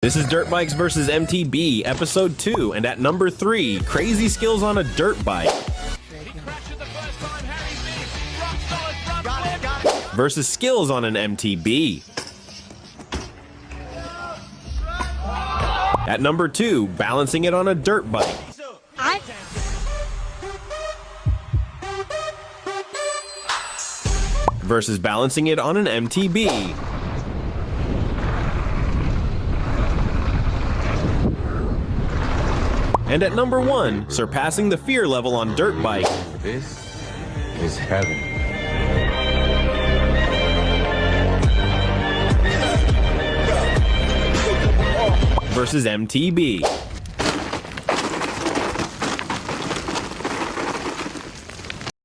This is Dirt Bikes vs. MTB, episode 2, and at number 3, crazy skills on a dirt bike versus skills on an MTB. At number 2, balancing it on a dirt bike versus balancing it on an MTB. And at number 1, surpassing the fear level on dirt bike. This is heaven. Versus MTB.